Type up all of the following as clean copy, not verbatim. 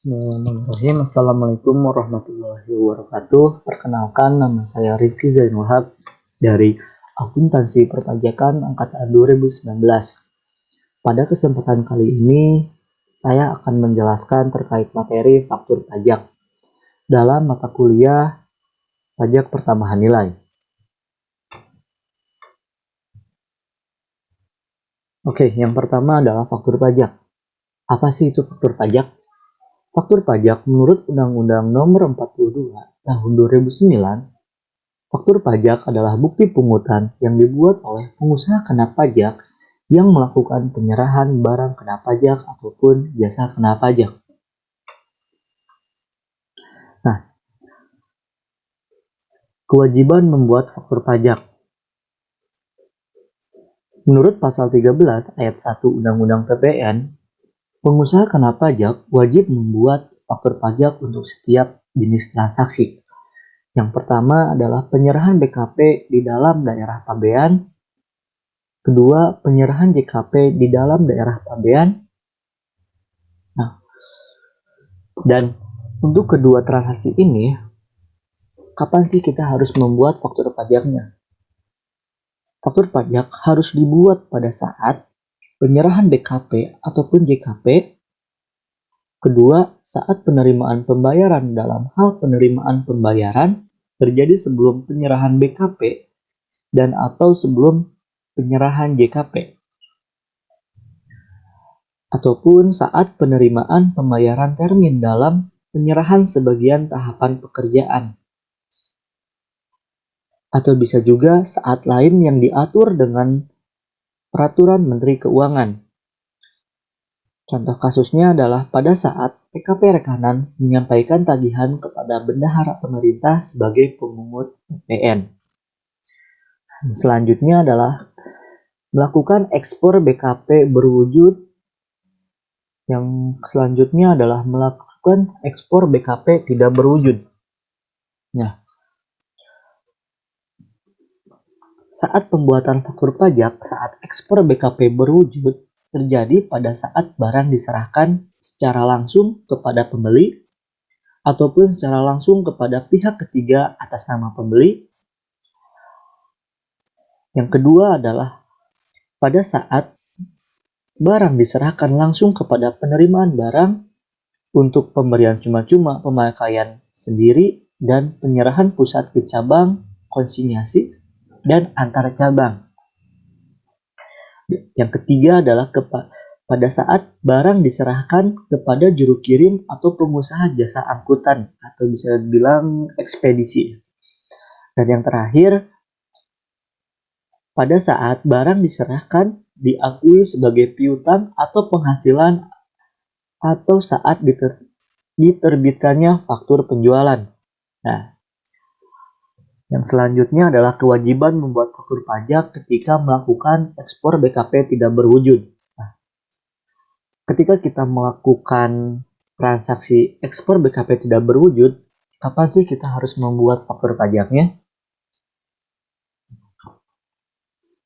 Bismillahirrahmanirrahim. Assalamualaikum warahmatullahi wabarakatuh. Perkenalkan, nama saya Rifki Zainul Haq dari Akuntansi Perpajakan Angkatan 2019. Pada kesempatan kali ini, saya akan menjelaskan terkait materi faktur pajak dalam mata kuliah Pajak Pertambahan Nilai. Oke, yang pertama adalah faktur pajak. Apa sih itu faktur pajak? Faktur pajak menurut Undang-Undang Nomor 42 Tahun 2009, faktur pajak adalah bukti pungutan yang dibuat oleh pengusaha kena pajak yang melakukan penyerahan barang kena pajak ataupun jasa kena pajak. Nah, kewajiban membuat faktur pajak. Menurut pasal 13 ayat 1 Undang-Undang PPN, pengusaha kena pajak wajib membuat faktur pajak untuk setiap jenis transaksi. Yang pertama adalah penyerahan BKP di dalam daerah pabean. Kedua, penyerahan JKP di dalam daerah pabean. Nah, dan untuk kedua transaksi ini, kapan sih kita harus membuat faktur pajaknya? Faktur pajak harus dibuat pada saat penyerahan BKP ataupun JKP. Kedua, saat penerimaan pembayaran dalam hal penerimaan pembayaran terjadi sebelum penyerahan BKP dan atau sebelum penyerahan JKP. Ataupun saat penerimaan pembayaran termin dalam penyerahan sebagian tahapan pekerjaan. Atau bisa juga saat lain yang diatur dengan Peraturan Menteri Keuangan. Contoh kasusnya adalah pada saat PKP Rekanan menyampaikan tagihan kepada bendahara pemerintah sebagai pemungut PPN. Selanjutnya adalah melakukan ekspor BKP berwujud. Yang selanjutnya adalah melakukan ekspor BKP tidak berwujud. Nah, saat pembuatan faktur pajak saat ekspor BKP berwujud terjadi pada saat barang diserahkan secara langsung kepada pembeli ataupun secara langsung kepada pihak ketiga atas nama pembeli. Yang kedua adalah pada saat barang diserahkan langsung kepada penerimaan barang untuk pemberian cuma-cuma, pemakaian sendiri, dan penyerahan pusat ke cabang, konsinyasi, dan antar cabang. Yang ketiga adalah pada saat barang diserahkan kepada juru kirim atau pengusaha jasa angkutan atau bisa dibilang ekspedisi. Dan yang terakhir, pada saat barang diserahkan diakui sebagai piutang atau penghasilan atau saat diterbitkannya faktur penjualan. Nah, yang selanjutnya adalah kewajiban membuat faktur pajak ketika melakukan ekspor BKP tidak berwujud. Nah, ketika kita melakukan transaksi ekspor BKP tidak berwujud, kapan sih kita harus membuat faktur pajaknya?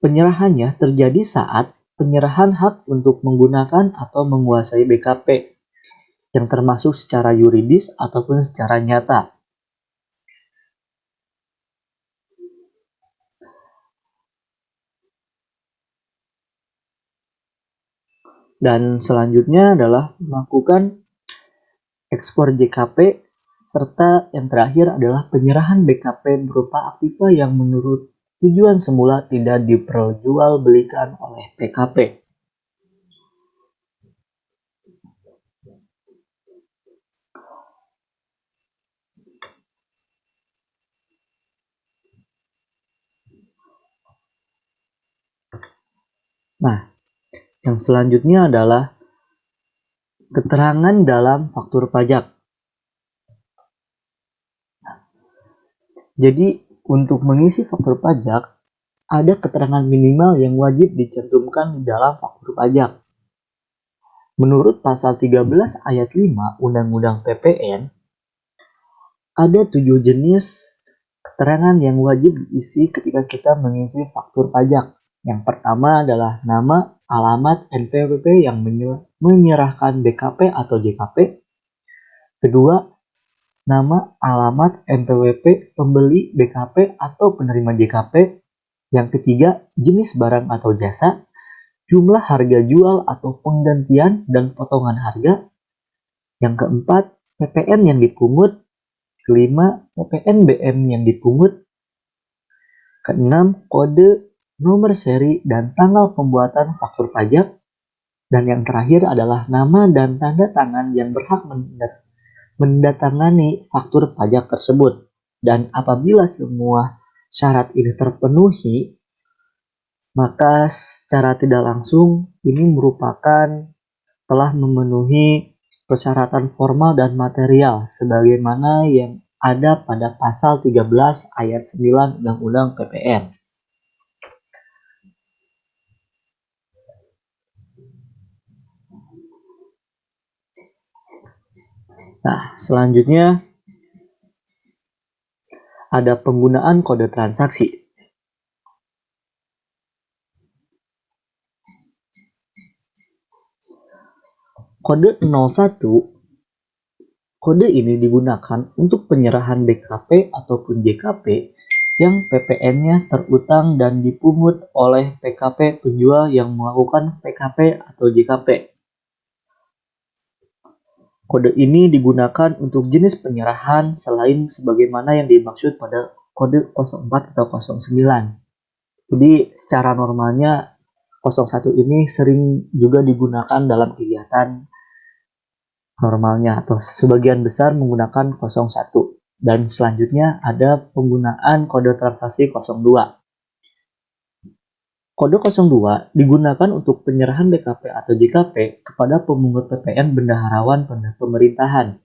Penyerahannya terjadi saat penyerahan hak untuk menggunakan atau menguasai BKP yang termasuk secara yuridis ataupun secara nyata. Dan selanjutnya adalah melakukan ekspor JKP, serta yang terakhir adalah penyerahan BKP berupa aktiva yang menurut tujuan semula tidak diperjualbelikan oleh PKP. Nah, yang selanjutnya adalah keterangan dalam faktur pajak. Jadi, untuk mengisi faktur pajak, ada keterangan minimal yang wajib dicantumkan di dalam faktur pajak. Menurut pasal 13 ayat 5 Undang-Undang PPN, ada 7 jenis keterangan yang wajib diisi ketika kita mengisi faktur pajak. Yang pertama adalah nama, alamat, NPWP yang menyerahkan BKP atau JKP. Kedua, nama, alamat, NPWP, pembeli, BKP, atau penerima JKP. Yang ketiga, jenis barang atau jasa, jumlah harga jual atau penggantian dan potongan harga. Yang keempat, PPN yang dipungut. Kelima, PPNBM yang dipungut. Keenam, kode, nomor seri, dan tanggal pembuatan faktur pajak. Dan yang terakhir adalah nama dan tanda tangan yang berhak mendatangani faktur pajak tersebut. Dan apabila semua syarat ini terpenuhi, maka secara tidak langsung ini merupakan telah memenuhi persyaratan formal dan material sebagaimana yang ada pada pasal 13 ayat 9 Undang-Undang PPN. Nah, selanjutnya ada penggunaan kode transaksi. Kode 01, kode ini digunakan untuk penyerahan BKP ataupun JKP yang PPN-nya terutang dan dipungut oleh PKP penjual yang melakukan PKP atau JKP. Kode ini digunakan untuk jenis penyerahan selain sebagaimana yang dimaksud pada kode 04 atau 09. Jadi secara normalnya 01 ini sering juga digunakan dalam kegiatan normalnya atau sebagian besar menggunakan 01. Dan selanjutnya ada penggunaan kode transaksi 02. Kode 02 digunakan untuk penyerahan BKP atau JKP kepada pemungut PPN bendaharawan pemerintahan.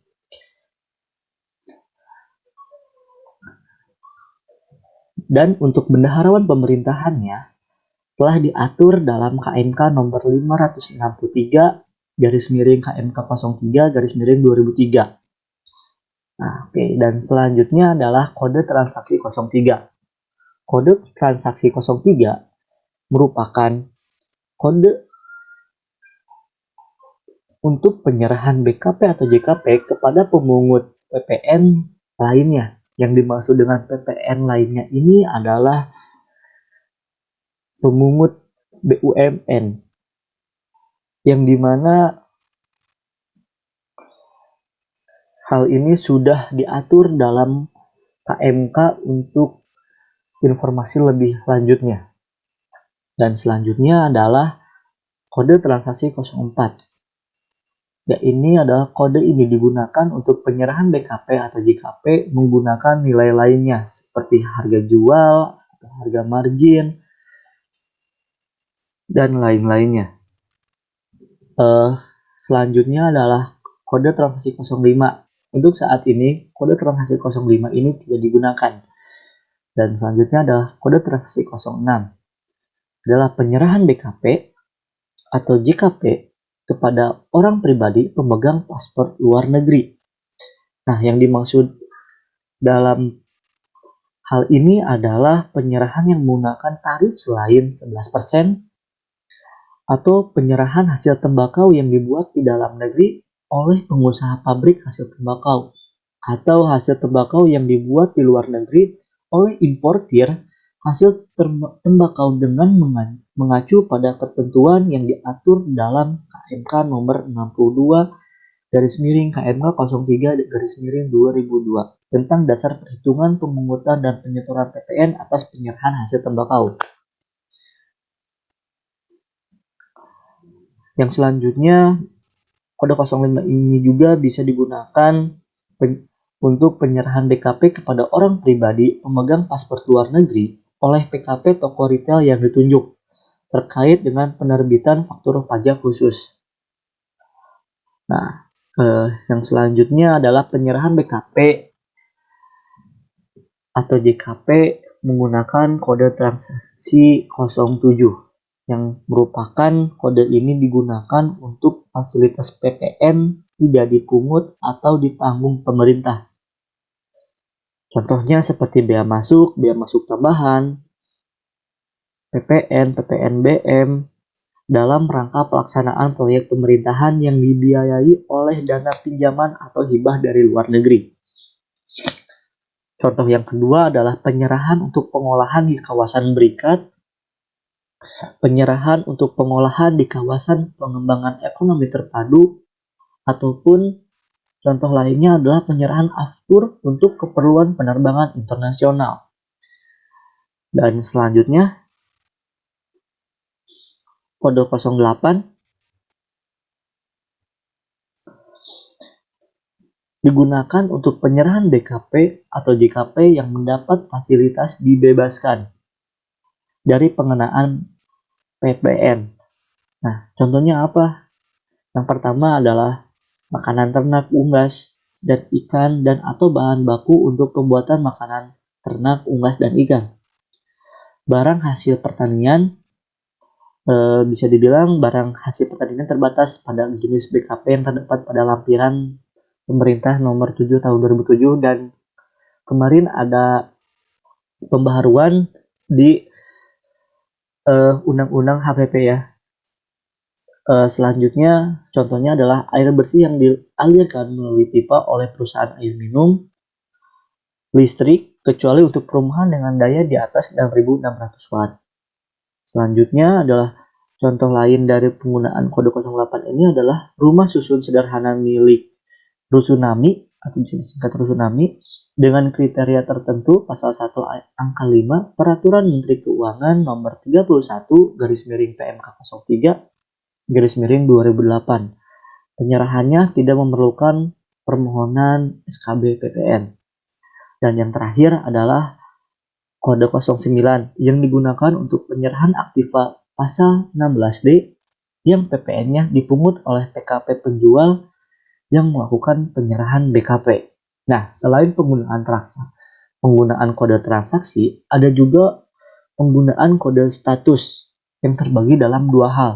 Dan untuk bendaharawan pemerintahannya telah diatur dalam KMK nomor 563 KMK 03 2003. Nah, oke. Dan selanjutnya adalah kode transaksi 03. Kode transaksi 03 merupakan kode untuk penyerahan BKP atau JKP kepada pemungut PPN lainnya. Yang dimaksud dengan PPN lainnya ini adalah pemungut BUMN, yang dimana hal ini sudah diatur dalam KMK untuk informasi lebih lanjutnya. Dan selanjutnya adalah kode transaksi 04. Ya, ini adalah kode ini digunakan untuk penyerahan BKP atau JKP menggunakan nilai lainnya seperti harga jual atau harga margin dan lain-lainnya. Selanjutnya adalah kode transaksi 05. Untuk saat ini kode transaksi 05 ini tidak digunakan. Dan selanjutnya adalah kode transaksi 06. Adalah penyerahan BKP atau JKP kepada orang pribadi pemegang paspor luar negeri. Nah, yang dimaksud dalam hal ini adalah penyerahan yang menggunakan tarif selain 11% atau penyerahan hasil tembakau yang dibuat di dalam negeri oleh pengusaha pabrik hasil tembakau atau hasil tembakau yang dibuat di luar negeri oleh importir hasil tembakau dengan mengacu pada ketentuan yang diatur dalam KMK nomor 62 KMK 03 2002 tentang dasar perhitungan pemungutan dan penyetoran PPN atas penyerahan hasil tembakau. Yang selanjutnya, kode 05 ini juga bisa digunakan untuk penyerahan BKP kepada orang pribadi pemegang paspor luar negeri oleh PKP toko retail yang ditunjuk terkait dengan penerbitan faktur pajak khusus. Nah, yang selanjutnya adalah penyerahan BKP atau JKP menggunakan kode transaksi 07 yang merupakan kode ini digunakan untuk fasilitas PPN tidak dipungut atau ditanggung pemerintah. Contohnya seperti bea masuk tambahan, PPN, PPNBM, dalam rangka pelaksanaan proyek pemerintahan yang dibiayai oleh dana pinjaman atau hibah dari luar negeri. Contoh yang kedua adalah penyerahan untuk pengolahan di kawasan berikat, penyerahan untuk pengolahan di kawasan pengembangan ekonomi terpadu, ataupun contoh lainnya adalah penyerahan aftur untuk keperluan penerbangan internasional. Dan selanjutnya, kode 08 digunakan untuk penyerahan BKP atau JKP yang mendapat fasilitas dibebaskan dari pengenaan PPN. Nah, contohnya apa? Yang pertama adalah makanan ternak unggas dan ikan dan atau bahan baku untuk pembuatan makanan ternak unggas dan ikan. Barang hasil pertanian bisa dibilang barang hasil pertanian terbatas pada jenis BKP yang terdapat pada lampiran pemerintah nomor 7 tahun 2007, dan kemarin ada pembaharuan di undang-undang HPP ya. Selanjutnya contohnya adalah air bersih yang dialirkan melalui pipa oleh perusahaan air minum, listrik, kecuali untuk perumahan dengan daya di atas 6.600 watt. Selanjutnya adalah contoh lain dari penggunaan kode 08 ini adalah rumah susun sederhana milik Rusunami atau bisa disingkat Rusunami dengan kriteria tertentu pasal 1 angka 5 Peraturan Menteri Keuangan nomor 31 PMK 03 2008. Penyerahannya tidak memerlukan permohonan SKB PPN. Dan yang terakhir adalah kode 09 yang digunakan untuk penyerahan aktiva pasal 16D yang PPN-nya dipungut oleh PKP penjual yang melakukan penyerahan BKP. Nah, selain penggunaan kode transaksi, ada juga penggunaan kode status yang terbagi dalam dua hal.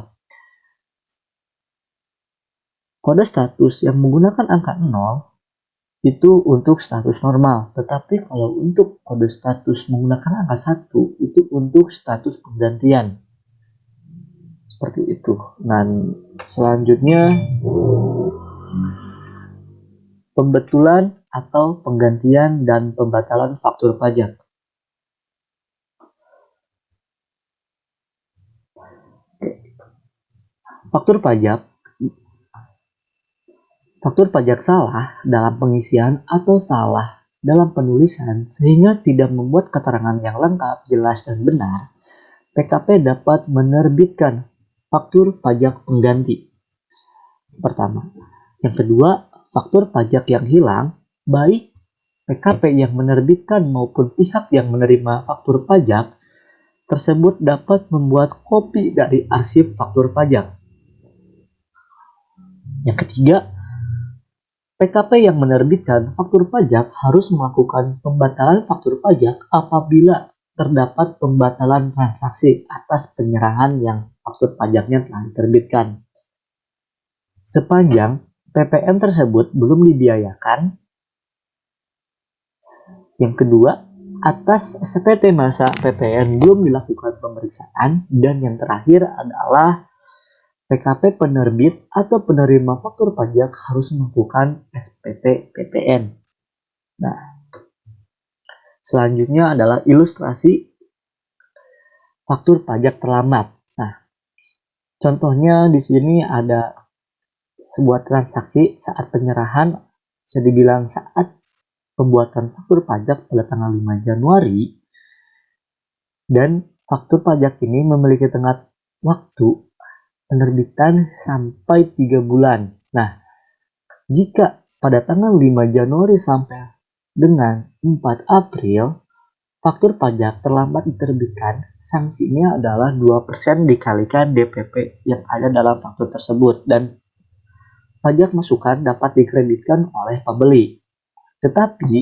Kode status yang menggunakan angka 0 itu untuk status normal, tetapi kalau untuk kode status menggunakan angka 1 itu untuk status penggantian. Seperti itu. Dan selanjutnya pembetulan atau penggantian dan pembatalan faktur pajak. Faktur pajak salah dalam pengisian atau salah dalam penulisan sehingga tidak membuat keterangan yang lengkap, jelas, dan benar, PKP dapat menerbitkan faktur pajak pengganti. Pertama. Yang kedua, faktur pajak yang hilang, baik PKP yang menerbitkan maupun pihak yang menerima faktur pajak tersebut dapat membuat kopi dari arsip faktur pajak. Yang ketiga, PKP yang menerbitkan faktur pajak harus melakukan pembatalan faktur pajak apabila terdapat pembatalan transaksi atas penyerahan yang faktur pajaknya telah diterbitkan. Sepanjang PPN tersebut belum dibiayakan. Yang kedua, atas SPT masa PPN belum dilakukan pemeriksaan. Dan yang terakhir adalah PKP penerbit atau penerima faktur pajak harus melakukan SPT PPN. Nah, selanjutnya adalah ilustrasi faktur pajak terlambat. Nah, contohnya di sini ada sebuah transaksi saat penyerahan, bisa dibilang saat pembuatan faktur pajak pada tanggal 5 Januari, dan faktur pajak ini memiliki tenggat waktu penerbitan sampai 3 bulan. Nah, jika pada tanggal 5 Januari sampai dengan 4 April, faktur pajak terlambat diterbitkan, sanksinya adalah 2% dikalikan DPP yang ada dalam faktur tersebut, dan pajak masukan dapat dikreditkan oleh pembeli. Tetapi,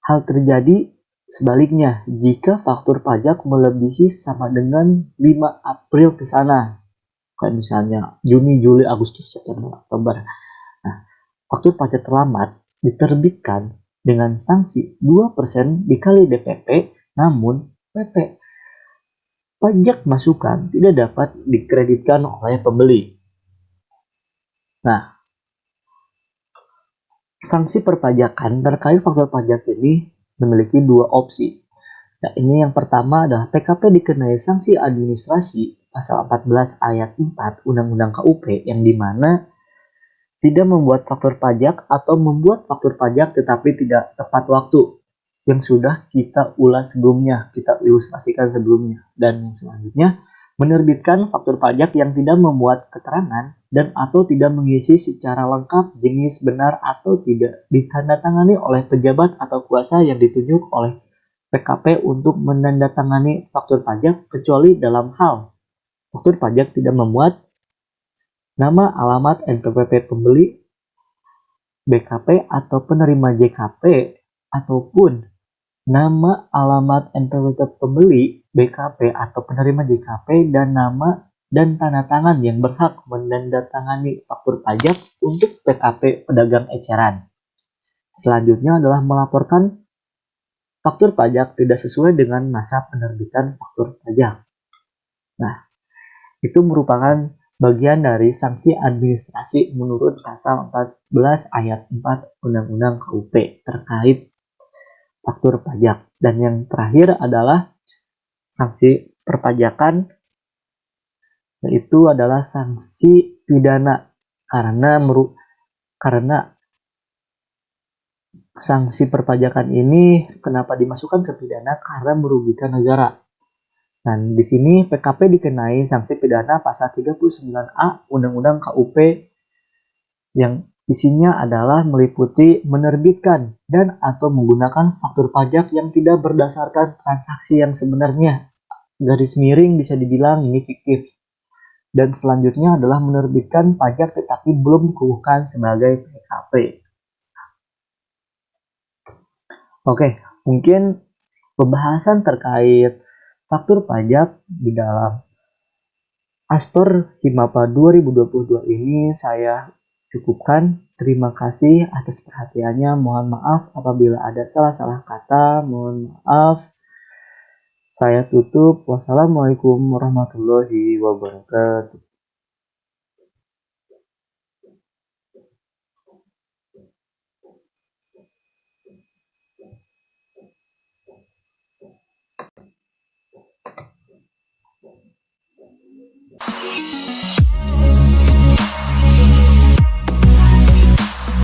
hal terjadi sebaliknya jika faktur pajak melebihi sama dengan 5 April ke sana. Kayak misalnya Juni, Juli, Agustus, September, Oktober. Nah, faktur pajak terlambat diterbitkan dengan sanksi 2% dikali DPP, namun PP pajak masukan tidak dapat dikreditkan oleh pembeli. Nah, sanksi perpajakan terkait faktor pajak ini memiliki dua opsi. Nah, ini yang pertama adalah PKP dikenai sanksi administrasi pasal 14 ayat 4 Undang-Undang KUP yang dimana tidak membuat faktur pajak atau membuat faktur pajak tetapi tidak tepat waktu yang sudah kita ulas sebelumnya, kita ilustrasikan sebelumnya. Dan yang selanjutnya, menerbitkan faktur pajak yang tidak memuat keterangan dan atau tidak mengisi secara lengkap jenis benar atau tidak ditandatangani oleh pejabat atau kuasa yang ditunjuk oleh PKP untuk menandatangani faktur pajak kecuali dalam hal faktur pajak tidak memuat nama, alamat, NPWP pembeli, BKP atau penerima JKP, ataupun nama, alamat, NPWP pembeli, BKP atau penerima JKP, dan nama dan tanda tangan yang berhak menandatangani faktur pajak untuk PKP pedagang eceran. Selanjutnya adalah melaporkan faktur pajak tidak sesuai dengan masa penerbitan faktur pajak. Nah, itu merupakan bagian dari sanksi administrasi menurut pasal 14 ayat 4 Undang-Undang KUP terkait faktur pajak. Dan yang terakhir adalah sanksi perpajakan, yaitu adalah sanksi pidana karena sanksi perpajakan ini kenapa dimasukkan ke pidana karena merugikan negara. Dan di sini PKP dikenai sanksi pidana pasal 39A Undang-Undang KUP yang isinya adalah meliputi menerbitkan dan atau menggunakan faktur pajak yang tidak berdasarkan transaksi yang sebenarnya. Garis miring bisa dibilang ini fiktif. Dan selanjutnya adalah menerbitkan pajak tetapi belum dikukuhkan sebagai PKP. Oke, mungkin pembahasan terkait faktur pajak di dalam Astor Himapa 2022 ini saya cukupkan. Terima kasih atas perhatiannya. Mohon maaf apabila ada salah-salah kata. Mohon maaf. Saya tutup. Wassalamualaikum warahmatullahi wabarakatuh.